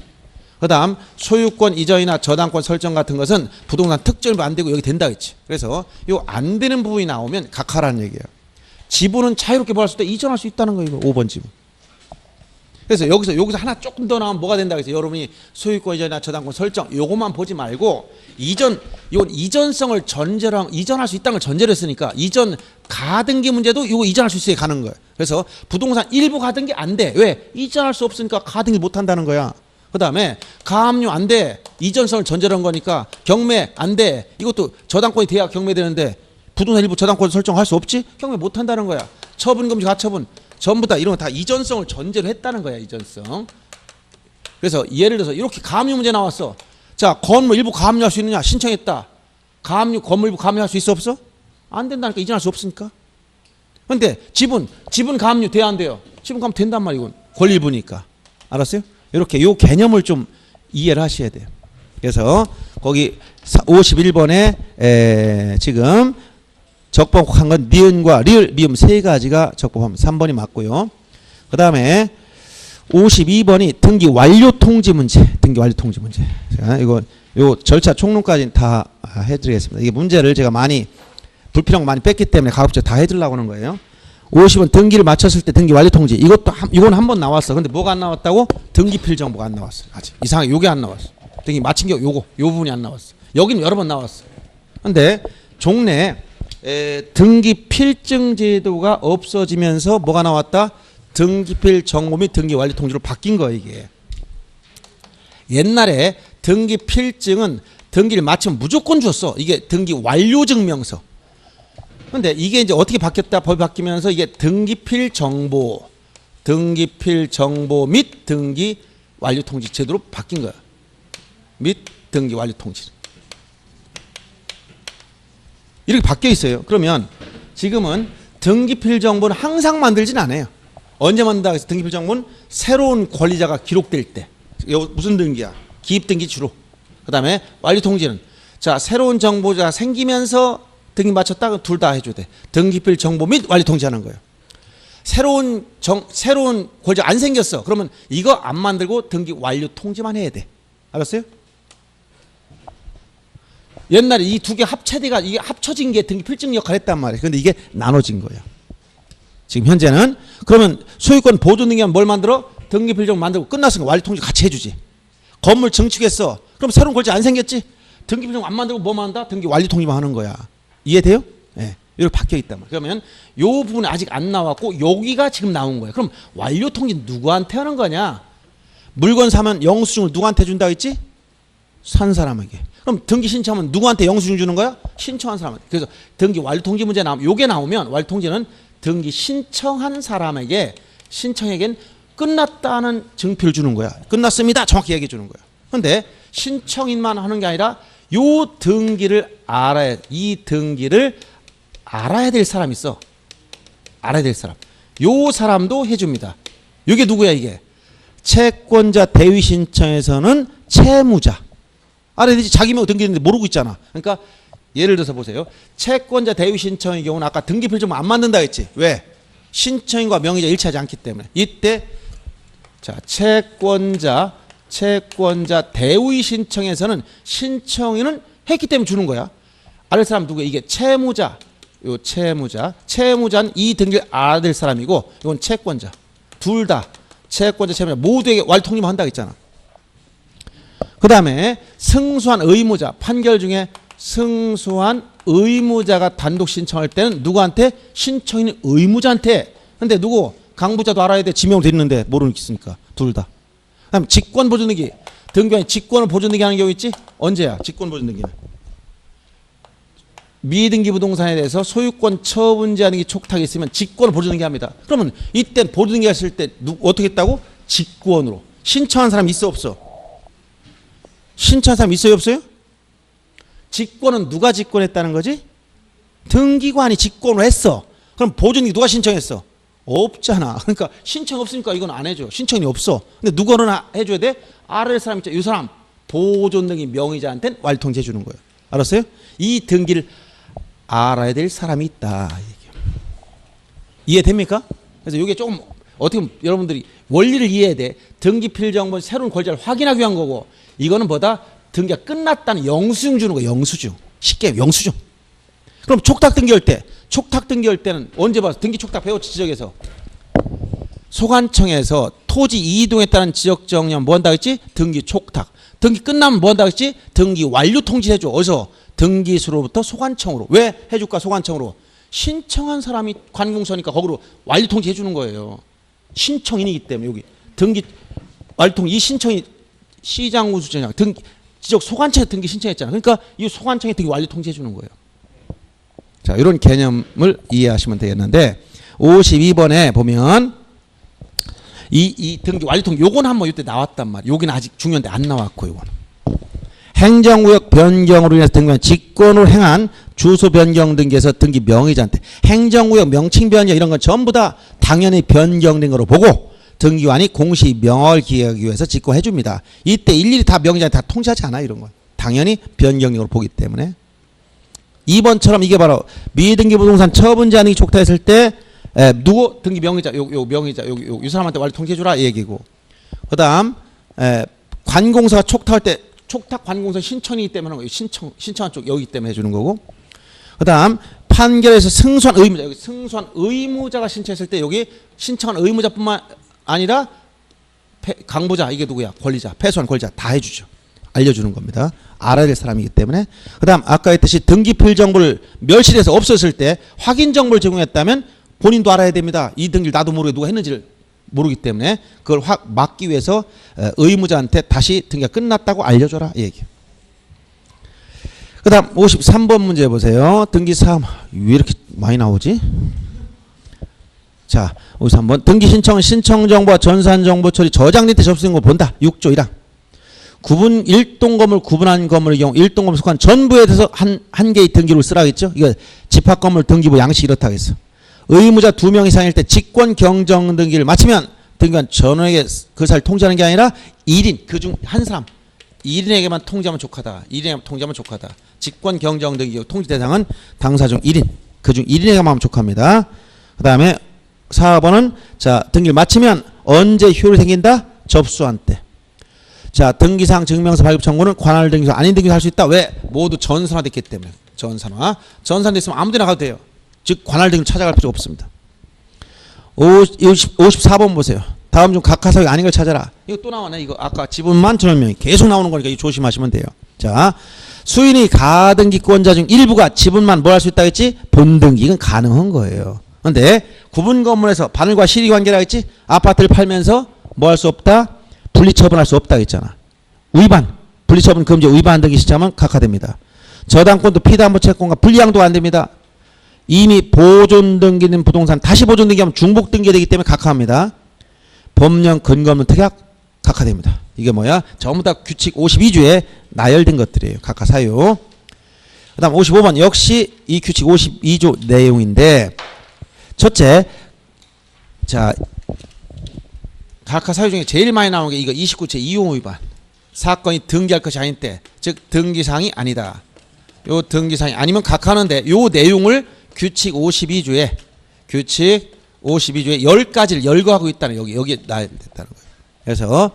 그 다음 소유권 이전이나 저당권 설정 같은 것은 부동산 특정 일부 안 되고 여기 된다 했지. 그래서 이 안 되는 부분이 나오면 각하라는 얘기예요. 지분은 자유롭게 뭐 할 수 있다. 이전할 수 있다는 거예요. 5번 지분. 그래서 여기서 하나 조금 더 나오면 뭐가 된다 그래서 여러분이 소유권 이전이나 저당권 설정 요것만 보지 말고 이건 이전성을 전제로 이전할 수 있다는 걸 전제로 했으니까 이전 가등기 문제도 이거 이전할 수 있어야 가는 거예요. 그래서 부동산 일부 가등기 안 돼. 왜? 이전할 수 없으니까 가등기 못 한다는 거야. 그 다음에 가압류 안 돼. 이전성을 전제로 한 거니까 경매 안 돼. 이것도 저당권이 돼야 경매되는데 부동산 일부 저당권 설정할 수 없지? 경매 못 한다는 거야. 처분금지 가처분 전부 다 이런 거 다 이전성을 전제로 했다는 거야. 이전성. 그래서 예를 들어서 이렇게 가압류 문제 나왔어. 자, 건물 일부 가압류할 수 있느냐? 신청했다. 건물 일부 가압류할 수 있어 없어? 안 된다니까. 이전할 수 없으니까. 근데 지분 가압류 돼야 안 돼요? 지분 가압류 된단 말이고 권리 일부니까. 알았어요? 이렇게 요 개념을 좀 이해를 하셔야 돼요. 그래서 거기 51번에 지금 적법한 건 니은과 리을, 미음 세 가지가 적법합니다. 3번이 맞고요. 그 다음에 52번이 등기 완료 통지 문제. 등기 완료 통지 문제. 제가 요 절차 총론까지 다 해드리겠습니다. 이게 문제를 제가 많이 불필요한 거 많이 뺐기 때문에 가급적 다 해드리려고 하는 거예요. 50은 등기를 마쳤을 때 등기 완료 통지. 이건 한 번 나왔어. 근데 뭐가 안 나왔다고? 등기필 정보가 안 나왔어. 아직 이상하게 요게 안 나왔어. 등기 마친 게 요 부분이 안 나왔어. 여기는 여러 번 나왔어. 근데 종래 등기 필증 제도가 없어지면서 뭐가 나왔다? 등기필 정보 및 등기 완료 통지로 바뀐 거예요, 이게. 옛날에 등기 필증은 등기를 마치면 무조건 줬어. 이게 등기 완료 증명서. 근데 이게 이제 어떻게 바뀌었다? 법이 바뀌면서 이게 등기필 정보 및 등기 완료 통지 제도로 바뀐 거야. 및 등기 완료 통지. 이렇게 바뀌어 있어요. 그러면 지금은 등기필 정보는 항상 만들진 않아요. 언제 만든다 해서 등기필 정보는 새로운 권리자가 기록될 때. 무슨 등기야? 기입 등기 주로. 그 다음에 완료 통지는 자 새로운 정보자가 생기면서 등기 마쳤다 둘 다 해줘야 돼. 등기필 정보 및 완료 통지하는 거예요. 새로운 권리자 안 생겼어. 그러면 이거 안 만들고 등기 완료 통지만 해야 돼. 알았어요? 옛날에 이 두 개 합체돼가 이게 합쳐진 게 등기 필증 역할을 했단 말이에요. 그런데 이게 나눠진 거예요. 지금 현재는 그러면 소유권 보존 등기하면 뭘 만들어? 등기 필증 만들고 끝났으니까 완료 통지 같이 해주지. 건물 증축했어. 그럼 새로운 권리자 안 생겼지? 등기 필증 안 만들고 뭐만 한다? 등기 완료 통지만 하는 거야. 이해돼요? 네. 이렇게 바뀌어 있단 말이에요. 그러면 요 부분이 아직 안 나왔고 여기가 지금 나온 거예요. 그럼 완료 통지 누구한테 하는 거냐? 물건 사면 영수증을 누구한테 준다 했지? 산 사람에게. 그럼 등기 신청하면 누구한테 영수증 주는 거야? 신청한 사람한테. 그래서 등기 완료 통지 문제 나오면 요게 나오면 완료 통지는 등기 신청한 사람에게 신청에겐 끝났다는 증표를 주는 거야. 끝났습니다. 정확히 얘기해 주는 거야. 그런데 신청인만 하는 게 아니라 요 등기를 이 등기를 알아야 될 사람이 있어. 알아야 될 사람. 요 사람도 해줍니다. 이게 누구야 이게? 채권자 대위 신청에서는 채무자. 알아야 되지. 자기 명 등기했는데 모르고 있잖아. 그러니까 예를 들어서 보세요. 채권자 대위 신청의 경우는 아까 등기필 좀 안 만든다 했지. 왜? 신청인과 명의자 일치하지 않기 때문에. 이때 자 채권자 대위 신청에서는 신청인은 했기 때문에 주는 거야. 알을 사람 누구야? 이게 채무자. 채무자는 이 등기를 알아야 될 사람이고 이건 채권자. 둘 다 채권자, 채무자 모두에게 완료 통지만 한다고 했잖아. 그 다음에 승소한 의무자. 판결 중에 승소한 의무자가 단독 신청할 때는 누구한테? 신청인은 의무자한테. 근데 누구? 강부자도 알아야 돼. 지명을 됐는데 모르는 게 있으니까. 둘 다. 그 다음 직권 보존 등기. 등기관이 직권을 보존 등기 하는 경우 있지? 언제야? 직권 보존 등기는. 미등기 부동산에 대해서 소유권 처분제하는 게 촉탁이 있으면 직권을 보존 등기 합니다. 그러면 이때 보존 등기 했을 때 어떻게 했다고? 직권으로. 신청한 사람 있어 없어? 신청한 사람 있어요 없어요? 직권은 누가 직권했다는 거지? 등기관이 직권을 했어. 그럼 보존 등기 누가 신청했어? 없잖아. 그러니까 신청 없으니까 이건 안 해줘. 신청이 없어. 근데 누구는 해줘야 돼? 알아야 사람 있죠. 이 사람 보존 등기 명의자한테는 완료 통지 해주는 거예요. 알았어요? 이 등기를 알아야 될 사람이 있다. 이해됩니까? 그래서 이게 조금 어떻게 보면 여러분들이 원리를 이해해야 돼. 등기필 정보는 새로운 권리자를 확인하기 위한 거고 이거는 뭐다? 등기가 끝났다는 영수증 주는 거예요. 영수증. 쉽게 영수증. 그럼 촉탁 등기할 때는 언제 봐서 등기 촉탁 배웠지 지적에서 소관청에서 토지 이동했다는 지적 정리하면 뭐 한다고 했지? 등기 촉탁. 등기 끝나면 뭐 한다고 했지? 등기 완료 통지해줘. 어디서? 등기소로부터 소관청으로. 왜 해줄까? 소관청으로. 신청한 사람이 관공서니까 거기로 완료 통지해 주는 거예요. 신청인이기 때문에 여기 등기 완료 통지 이 신청이 시장군수청장 등기 지적 소관청에 등기 신청했잖아. 그러니까 이 소관청에 등기 완료 통지해 주는 거예요. 자, 이런 개념을 이해하시면 되겠는데 52번에 보면 이 등기 완료통 요건 한번 이때 나왔단 말이에요. 여기는 아직 중요한데 안 나왔고 요거는. 행정구역 변경으로 인해서 등기한 직권으로 행한 주소 변경 등기에서 등기 명의자한테 행정구역 명칭 변경 이런 건 전부 다 당연히 변경된 거로 보고 등기관이 공시 명확을 기하기 위해서 직권해 줍니다. 이때 일일이 다 명의자한테 다 통지하지 않아요. 이런 건. 당연히 변경력으로 보기 때문에. 2번처럼 이게 바로 미등기 부동산 처분제 아니기 촉탁했을 때 누구 등기 명의자 요 명의자 요 사람한테 완료 통지해 주라 이 얘기고. 그다음 관공서가 촉탁할 때 촉탁 관공서 신청이기 때문에 하는 거예요. 신청한 쪽 여기 때문에 해주는 거고. 그다음 판결에서 승소한 의무자 여기 승소한 의무자가 신청했을 때 여기 신청한 의무자뿐만 아니라 강보자 이게 누구야 권리자 패소한 권리자 다 해주죠. 알려주는 겁니다. 알아야 될 사람이기 때문에. 그다음 아까 했듯이 등기필 정보를 멸실해서 없었을 때 확인 정보를 제공했다면 본인도 알아야 됩니다. 이 등기를 나도 모르게 누가 했는지를 모르기 때문에 그걸 막기 위해서 의무자한테 다시 등기가 끝났다고 알려줘라 이 얘기예요. 그 다음 53번 문제 보세요. 등기사항 왜 이렇게 많이 나오지? 자 53번 등기신청은 신청정보와 전산정보 처리 저장된 때 접수된 걸 본다. 6조 1항 구분 일동건물 구분한 건물의 경우 일동건물 속한 전부에 대해서 한 개의 등기를 쓰라겠죠. 이거 집합건물 등기부 양식 이렇다 하겠어. 의무자 2명 이상일 때 직권 경정 등기를 마치면 등기관 전원에게 그 사를 통지하는 게 아니라 1인 그중 한 사람 1인에게만 통지하면 족하다. 1인에게만 통지하면 족하다. 직권 경정 등기 통지 대상은 당사 중 1인 그중 1인에게만 하면 족합니다. 그 다음에 4번은 자 등기를 마치면 언제 효율이 생긴다? 접수한 때. 자 등기사항 증명서 발급 청구는 관할 등기소 아닌 등기소 할 수 있다. 왜? 모두 전산화됐기 때문에. 전산됐으면 아무데나 가도 돼요. 즉 관할 등기를 찾아갈 필요 없습니다. 54번 보세요. 다음 중 각하사항이 아닌 걸 찾아라. 이거 또 나오네. 이거 아까 지분만 전원명이 계속 나오는 거니까 이거 조심하시면 돼요. 자 수인이 가등기권자 중 일부가 지분만 뭘 할 수 있다 했지? 본등기. 이건 가능한 거예요. 그런데 구분 건물에서 바늘과 실이 관계라 했지? 아파트를 팔면서 뭐 할 수 없다? 분리처분할 수 없다 했잖아. 위반. 분리처분 금지 위반 등기 시점은 각하됩니다. 저당권도 피담보 채권과 분리양도가 안 됩니다. 이미 보존 등기는 부동산 다시 보존 등기하면 중복 등기가 되기 때문에 각하합니다. 법령 근거 없는 특약 각하됩니다. 이게 뭐야? 전부 다 규칙 52조에 나열된 것들이에요. 각하 사유. 그 다음 55번 역시 이 규칙 52조 내용인데 첫째 자 각하 사유 중에 제일 많이 나오는 게 이거 29제 이용 위반. 사건이 등기할 것이 아닌 때 즉 등기사항이 아니다. 요 등기사항이 아니면 각하하는데 요 내용을 규칙 52조에 10가지를 열거하고 있다는 여기에 나열됐다는 거예요. 그래서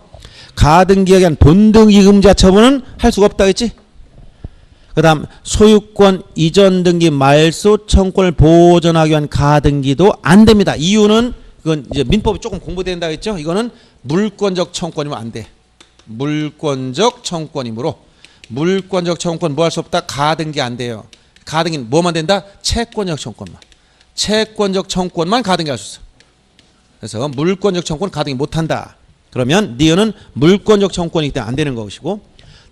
가등기에 의한 본등기 금지와 처분은 할 수가 없다 했지. 그 다음 소유권 이전 등기 말소 청권을 보존하기 위한 가등기도 안 됩니다. 이유는 그건 이제 민법이 조금 공부된다 했죠. 이거는 물권적 청권이면 안 돼. 물권적 청권이므로 물권적 청권 뭐 할 수 없다? 가등기 안 돼요. 가등기는 뭐만 된다? 채권적 청권만. 채권적 청권만 가등기 할 수 있어. 그래서 물권적 청권 가등기 못한다. 그러면 니은은 물권적 청권이기 때문에 안 되는 것이고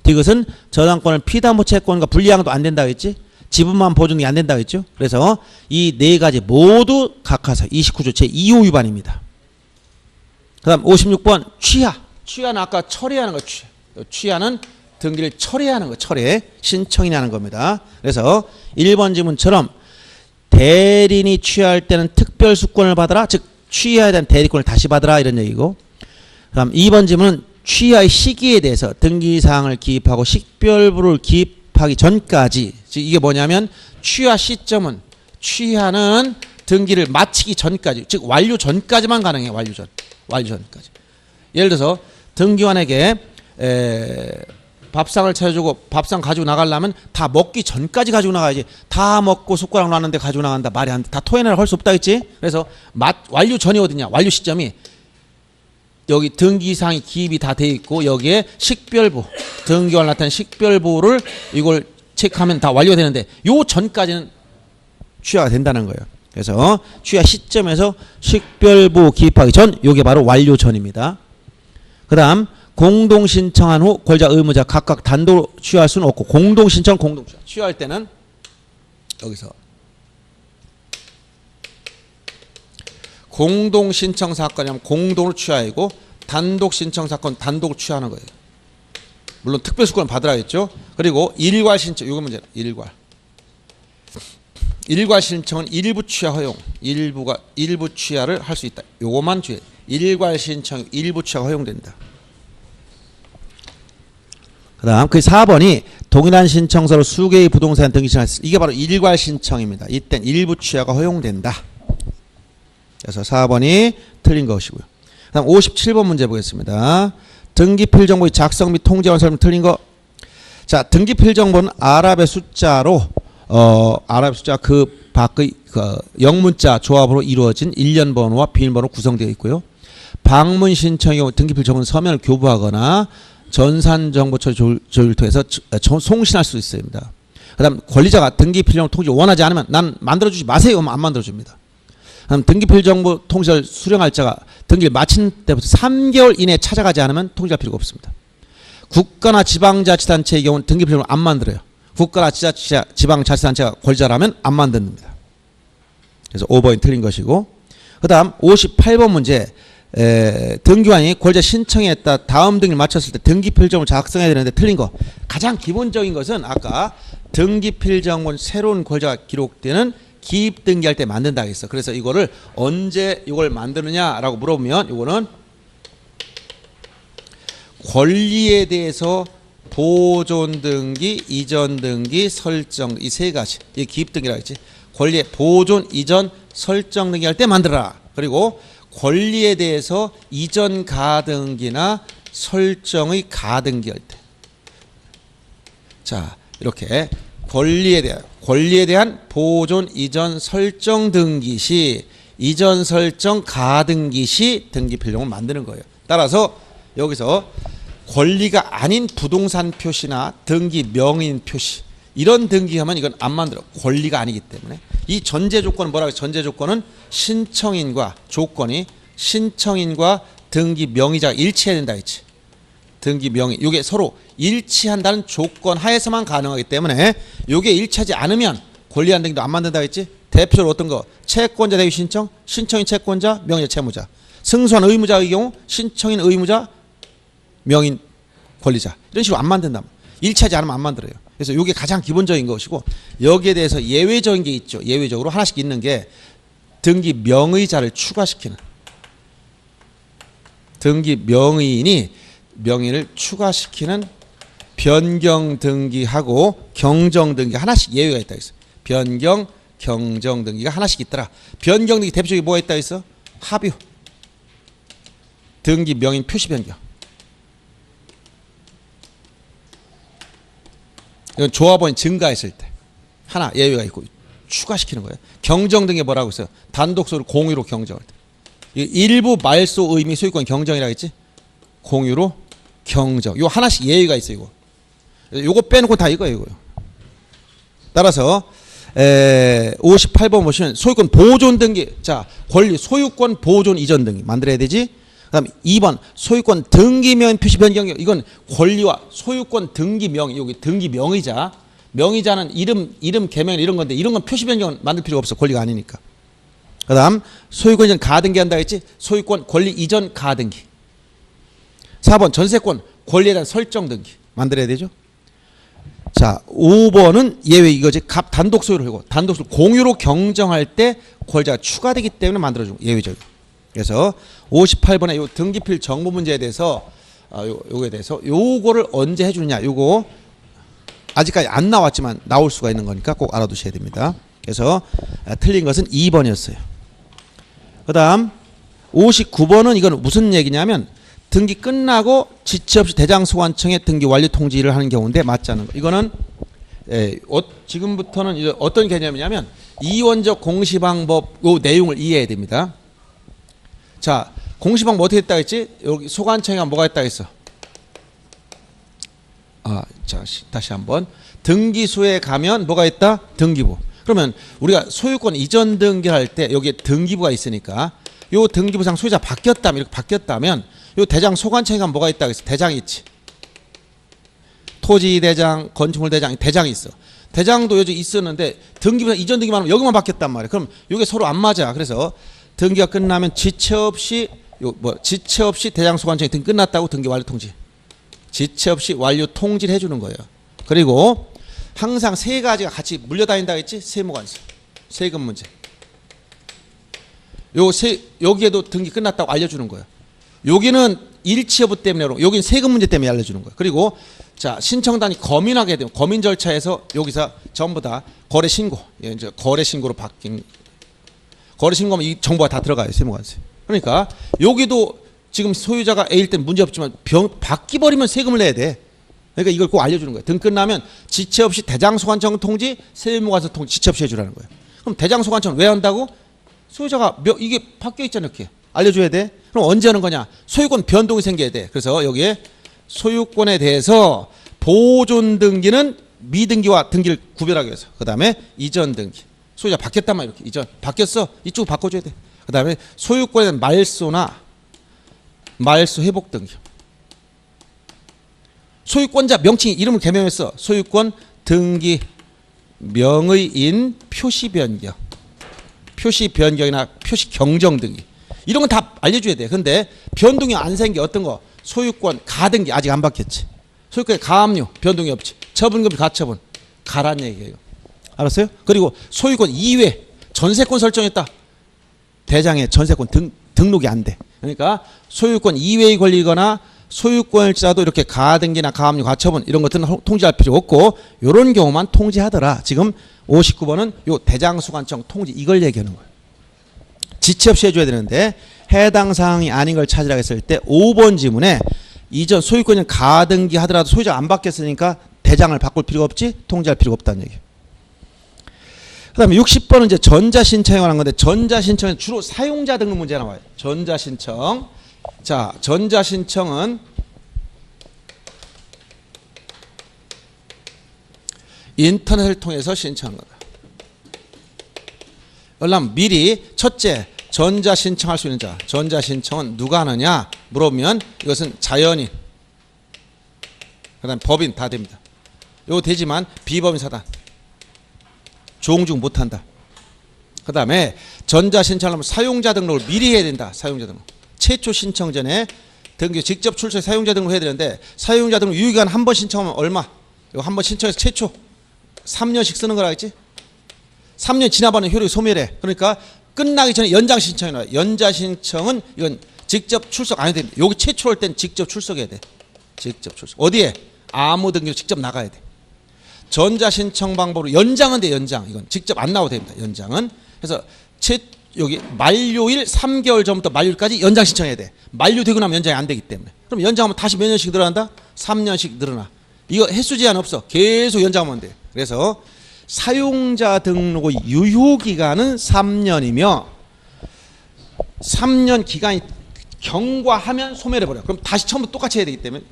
디귿은 저당권을 피담보 채권과 분리양도 안 된다고 했지. 지분만 보존이 안 된다고 했죠. 그래서 이 네 가지 모두 각하사 29조 제2호 위반입니다. 그 다음 56번 취하. 취하는 아까 처리하는 거 취하는 등기를 처리하는 거 처리. 신청이나 하는 겁니다. 그래서 1번 지문처럼 대리인이 취하할 때는 특별수권을 받아라. 즉 취하에 대한 대리권을 다시 받아라 이런 얘기고 그 다음 2번 지문은 취하의 시기에 대해서 등기사항을 기입하고 식별부를 기입하기 전까지 즉 이게 뭐냐면 취하 시점은 취하는 등기를 마치기 전까지 즉 완료 전까지만 가능해요. 완료 전까지. 예를 들어서 등기관에게 밥상을 차려주고 밥상 가지고 나가려면 다 먹기 전까지 가지고 나가야지. 다 먹고 숟가락 놨는데 가지고 나간다. 말이 안 돼. 다 토해내라 할 수 없다 했지. 그래서 완료 전이 어디냐. 완료 시점이 여기 등기사항이 기입이 다 돼 있고 여기에 식별부 등기관 나타낸 식별부를 이걸 체크하면 다 완료가 되는데 요 전까지는 취하가 된다는 거예요. 그래서 취하 시점에서 식별부 기입하기 전 요게 바로 완료 전입니다. 그 다음 공동신청한 후 권자 의무자 각각 단독으로 취하할 수는 없고 공동신청 취하할 때는 여기서 공동 신청 사건이면 공동으로 취하이고 단독 신청 사건 단독으로 취하는 거예요. 물론 특별수권을 받으라겠죠. 그리고 일괄 신청, 이거 문제는 일괄 신청은 일부 취하 허용, 일부 취하를 할 수 있다. 요것만 주의. 일괄 신청 일부 취하가 허용된다. 그다음 그 4번이 동일한 신청서로 수개의 부동산 등기 신청했을 이게 바로 일괄 신청입니다. 이땐 일부 취하가 허용된다. 그래서 4번이 틀린 것이고요. 그다음 57번 문제 보겠습니다. 등기필정보의 작성 및 통제원 설명 틀린 거. 자, 등기필정보는 아랍의 숫자로 아랍 숫자 그 밖의 그 영문자 조합으로 이루어진 일련 번호와 비밀번호 구성되어 있고요. 방문 신청의 경우 등기필정보는 서면을 교부하거나 전산정보처리 조율을 통해서 송신할 수 있습니다. 그다음 권리자가 등기필정보 통지를 원하지 않으면 난 만들어주지 마세요 하면 안 만들어줍니다. 그다음 등기필정보 통지를 수령할 자가 등기를 마친 때부터 3개월 이내에 찾아가지 않으면 통지할 필요가 없습니다. 국가나 지방자치단체의 경우는 등기필정보를 안 만들어요. 국가나 지방자치단체가 권리자라면 안 만듭니다. 그래서 5번이 틀린 것이고, 그 다음 58번 문제, 등기관이 권리자 신청에 따라 다음 등기를 마쳤을 때 등기필정을 작성해야 되는데 틀린 거. 가장 기본적인 것은 아까 등기필정본 새로운 권리자가 기록되는 기입등기할 때 만든다고 했어. 그래서 이거를 언제 이걸 만드느냐라고 물어보면 이거는 권리에 대해서 보존 등기, 이전 등기, 설정 이 세 가지. 이게 기입 등기라고 했지. 권리의 보존, 이전, 설정 등기 할 때 만들어라. 그리고 권리에 대해서 이전 가등기나 설정의 가등기 할 때. 자, 이렇게 권리에 대한 보존, 이전, 설정 등기 시, 이전, 설정, 가등기 시 등기필정을 만드는 거예요. 따라서 여기서 권리가 아닌 부동산 표시나 등기 명인 표시 이런 등기하면 이건 안 만들어. 권리가 아니기 때문에. 이 전제 조건은 뭐라고 해요? 전제 조건은 신청인과 조건이 신청인과 등기 명의자가 일치해야 된다 했지. 등기 명의. 이게 서로 일치한다는 조건 하에서만 가능하기 때문에 이게 일치하지 않으면 권리한 등기도 안 만든다 했지. 대표적으로 어떤 거? 채권자 대위 신청, 신청인 채권자, 명의자 채무자. 승소한 의무자의 경우 신청인 의무자, 명인 권리자. 이런 식으로 안 만든다. 일치하지 않으면 안 만들어요. 그래서 이게 가장 기본적인 것이고 여기에 대해서 예외적인 게 있죠. 예외적으로 하나씩 있는 게 등기 명의자를 추가시키는. 등기 명의인이 명의를 추가시키는 변경 등기하고 경정 등기 하나씩 예외가 있다 했어. 변경, 경정 등기가 하나씩 있더라. 변경 등기 대표적인 뭐가 있다 했어? 합유. 등기 명인 표시 변경. 이건 조합원이 증가했을 때 하나 예외가 있고 추가시키는 거예요. 경정 등기 뭐라고 했어요? 단독소를 공유로 경정할 때. 일부 말소 의미 소유권 경정이라고 했지? 공유로 경정. 요 하나씩 예외가 있어요. 요거 빼놓고 다 이거예요. 따라서 58번 보시면 소유권 보존 등기. 자, 권리 소유권 보존 이전 등기 만들어야 되지. 그다음 2번 소유권 등기 명의 표시 변경. 이건 권리와 소유권 등기 명의. 여기 등기 명의자. 명의자는 이름 개명 이런 건데 이런 건 표시 변경 만들 필요가 없어. 권리가 아니니까. 그다음 소유권 이전 가등기 한다 했지. 소유권 권리 이전 가등기. 4번 전세권 권리에 대한 설정 등기 만들어야 되죠. 자, 5번은 예외 이거지. 갑 단독 소유를 하고 단독 소유 공유로 경정할 때 권리자가 추가되기 때문에 만들어준 예외적. 그래서 58번의 요 등기필 정보 문제에 대해서 요거에 대해서 요거를 언제 해주느냐. 요거 아직까지 안 나왔지만 나올 수가 있는 거니까 꼭 알아두셔야 됩니다. 그래서 틀린 것은 2번이었어요. 그다음 59번은 이건 무슨 얘기냐면 등기 끝나고 지체 없이 대장소관청에 등기 완료 통지를 하는 경우인데 맞지 않는 거. 이거는 지금부터는 어떤 개념이냐면 이원적 공시방법 요 내용을 이해해야 됩니다. 자, 공시방법 어떻게 했다 했지? 여기 소관청에 뭐가 했다 했어? 자, 다시 한번. 등기소에 가면 뭐가 있다? 등기부. 그러면 우리가 소유권 이전 등기할 때 여기에 등기부가 있으니까 요 등기부상 소유자 바뀌었다면 이렇게 바뀌었다면 요 대장 소관청에 가면 뭐가 있다 그랬어? 대장이 있지. 토지 대장, 건축물 대장, 대장이 있어. 대장도 요즘 있었는데 등기부상 이전 등기만 하면 여기만 바뀌었단 말이야. 그럼 이게 서로 안 맞아. 그래서 등기가 끝나면 지체 없이 지체 없이 대장소관청이 등기 끝났다고 등기 완료 통지. 지체 없이 완료 통지를 해주는 거예요. 그리고 항상 세 가지가 같이 물려다닌다고 했지. 세무관세, 세금 문제. 여기에도 등기 끝났다고 알려주는 거예요. 여기는 일치 여부 때문에, 여기는 세금 문제 때문에 알려주는 거예요. 그리고 자, 신청단이 검인하게 되면 검인 절차에서 여기서 전부 다 거래 신고, 이제 거래 신고로 바뀐, 거래 신고하면 이 정보가 다 들어가요. 세무관세. 그러니까 여기도 지금 소유자가 A일 땐 문제 없지만 바뀌어버리면 세금을 내야 돼. 그러니까 이걸 꼭 알려주는 거예요. 등 끝나면 지체 없이 대장소관청 통지, 세무관세 통지 지체 없이 해주라는 거예요. 그럼 대장소관청 왜 한다고? 소유자가 이게 바뀌어 있잖아. 이렇게 알려줘야 돼. 그럼 언제 하는 거냐? 소유권 변동이 생겨야 돼. 그래서 여기에 소유권에 대해서 보존 등기는 미등기와 등기를 구별하기 위해서. 그 다음에 이전 등기. 소유자 바뀌었단 말이야. 이렇게 이전 바뀌었어. 이쪽 바꿔줘야 돼. 그 다음에 소유권에 대한 말소나 말소 회복 등기. 소유권자 명칭 이름을 개명했어. 소유권 등기 명의인 표시 변경, 표시 변경이나 표시 경정 등기 이런 건 다 알려줘야 돼. 근데 변동이 안 생겨. 어떤 거? 소유권 가등기 아직 안 바뀌었지. 소유권의 가압류 변동이 없지. 처분금지 가처분 가란 얘기예요. 알았어요? 그리고 소유권 이외 전세권 설정했다. 대장에 전세권 등록이 안 돼. 그러니까 소유권 이외의 권리거나 소유권일지라도 이렇게 가등기나 가압류 가처분 이런 것들은 통지할 필요 없고 이런 경우만 통지하더라. 지금 59번은 요 대장소관청 통지 이걸 얘기하는 거예요. 지체 없이 해줘야 되는데 해당 사항이 아닌 걸 찾으라고 했을 때 5번 지문에 이전 소유권은 가등기 하더라도 소유자가 안 바뀌었으니까 대장을 바꿀 필요가 없지 통지할 필요가 없다는 얘기예요. 그 다음에 60번은 이제 전자신청에 관한 건데 전자신청은 주로 사용자 등록 문제 나와요. 전자신청. 자, 전자신청은 인터넷을 통해서 신청한 거다. 그러면 미리 첫째 전자신청할 수 있는 자. 전자신청은 누가 하느냐 물어보면 이것은 자연인, 그 다음에 법인 다 됩니다. 이거 되지만 비법인 사단 종중 못한다. 그 다음에 전자신청하려면 사용자 등록을 미리 해야 된다. 사용자 등록. 최초 신청 전에 등기 직접 출처에 사용자 등록을 해야 되는데 사용자 등록 유효기간 한 번 신청하면 얼마? 이거 한 번 신청해서 최초 3년씩 쓰는 거라 했지? 3년 지나버리면 효력이 소멸해. 그러니까 끝나기 전에 연장 신청이 나와요. 연장 신청은 이건 직접 출석 안 해도 됩니다. 여기 최초 할 땐 직접 출석해야 돼. 직접 출석. 어디에? 아무 등기로 직접 나가야 돼. 전자신청 방법으로 연장은 돼. 연장. 이건 직접 안 나와도 됩니다. 연장은. 그래서 여기 만료일 3개월 전부터 만료일까지 연장 신청해야 돼. 만료되고 나면 연장이 안 되기 때문에. 그럼 연장하면 다시 몇 년씩 늘어난다? 3년씩 늘어나. 이거 횟수 제한 없어. 계속 연장하면 돼. 그래서 사용자 등록의 유효기간은 3년이며 3년 기간이 경과하면 소멸해버려. 그럼 다시 처음부터 똑같이 해야 되기 때문에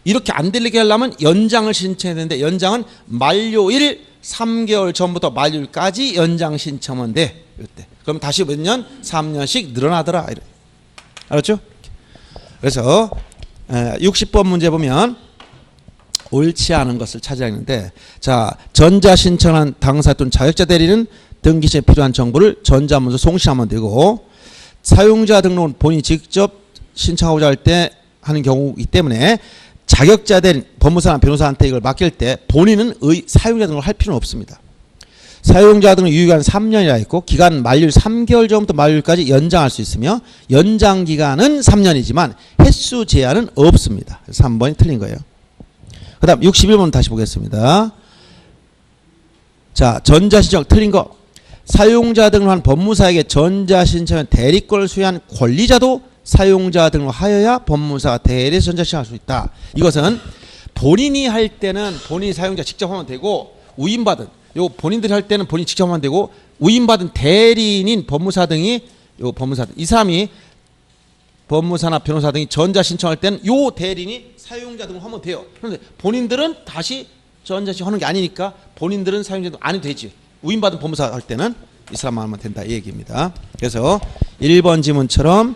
이렇게 안 들리게 하려면 연장을 신청해야 되는데 연장은 만료일 3개월 전부터 만료일까지 연장 신청하면 돼. 이때. 그럼 다시 몇 년? 3년씩 늘어나더라. 알았죠? 그래서 60번 문제 보면 옳지 않은 것을 찾아야 하는데 자 전자신청한 당사 또는 자격자 대리는 등기 시에 필요한 정보를 전자문서 송신하면 되고 사용자 등록은 본인이 직접 신청하고자 할 때 하는 경우이기 때문에 자격자 대리인 법무사나 변호사한테 이걸 맡길 때 본인은 사용자 등록을 할 필요는 없습니다. 사용자 등록 유효기간 3년이라 했고 기간 만료일 3개월 전부터 만료일까지 연장할 수 있으며 연장 기간은 3년이지만 횟수 제한은 없습니다. 3번이 틀린 거예요. 그 다음 61번 다시 보겠습니다. 자, 전자신청 틀린 거. 사용자 등록한 법무사에게 전자신청한 대리권을 수여한 권리자도 사용자 등록하여야 법무사가 대리해서 전자신청할 수 있다. 이것은 본인이 할 때는 본인이 사용자 직접 하면 되고 위임받은 요 본인들이 할 때는 본인이 직접 하면 되고 위임받은 대리인인 법무사 등이 요 법무사 이 사람이 법무사나 변호사 등이 전자신청할 때는 요 대리인이 사용자 등록하면 돼요. 그런데 본인들은 다시 전자신청하는 게 아니니까 본인들은 사용자 등록 안 해도 되지. 위임받은 법무사 할 때는 이 사람만 하면 된다 이 얘기입니다. 그래서 1번 지문처럼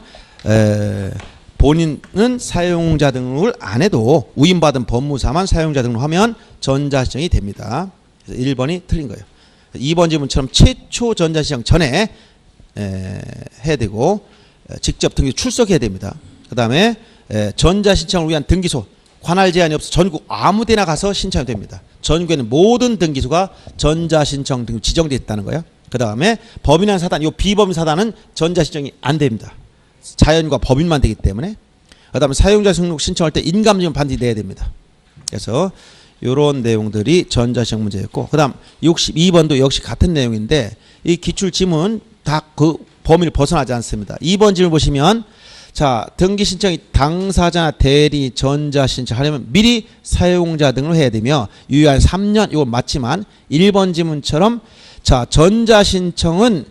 본인은 사용자 등록을 안 해도 위임받은 법무사만 사용자 등록하면 전자신청이 됩니다. 그래서 1번이 틀린 거예요. 2번 지문처럼 최초 전자신청 전에 해야 되고 직접 등기 출석해야 됩니다. 그 다음에 전자신청을 위한 등기소 관할 제한이 없어 전국 아무데나 가서 신청이 됩니다. 전국에는 모든 등기소가 전자신청 등 지정되어 있다는 거예요. 그 다음에 법인이나 사단, 이 비법인 사단은 전자신청이 안 됩니다. 자연과 법인만 되기 때문에. 그 다음에 사용자 등록 신청할 때 인감증을 반드시 내야 됩니다. 그래서 이런 내용들이 전자신청 문제였고, 그 다음 62번도 역시 같은 내용인데 이 기출지문 다 그 범위를 벗어나지 않습니다. 2번 질문 보시면 자, 등기 신청이 당사자나 대리 전자신청 하려면 미리 사용자 등을 해야 되며 유효한 3년, 이건 맞지만 1번 지문처럼 자, 전자신청은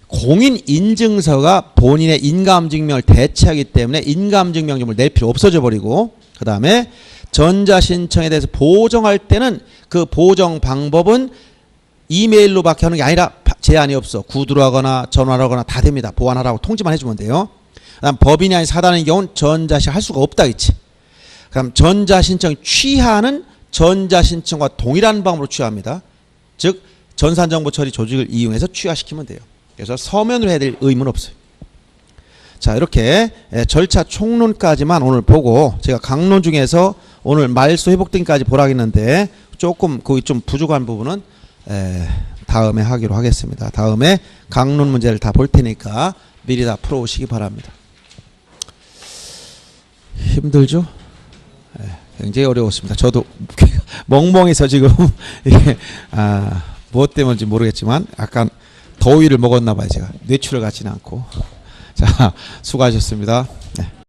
공인인증서가 본인의 인감증명을 대체하기 때문에 인감증명점을 낼 필요 없어져 버리고, 그 다음에 전자신청에 대해서 보정할 때는 그 보정 방법은 이메일로밖에 하는 게 아니라 제한이 없어. 구두로 하거나 전화로 하거나 다 됩니다. 보완하라고 통지만 해주면 돼요. 그다음 법인이 아닌 사단의 경우는 전자신청 할 수가 없다 있지. 그럼 전자신청 취하는 전자신청과 동일한 방법으로 취합니다. 즉 전산정보처리 조직을 이용해서 취하시키면 돼요. 그래서 서면으로 해야 될 의무는 없어요. 자, 이렇게 절차 총론까지만 오늘 보고 제가 강론 중에서 오늘 말소 회복 등까지 보라 했는데 조금 거기 좀 부족한 부분은 다음에 하기로 하겠습니다. 다음에 강론 문제를 다 볼 테니까 미리 다 풀어오시기 바랍니다. 힘들죠? 굉장히 어려웠습니다. 저도 멍멍해서 지금 이게 무엇 때문인지 모르겠지만 약간 더위를 먹었나 봐요. 제가 뇌출혈 같지는 않고. 자, 수고하셨습니다. 네.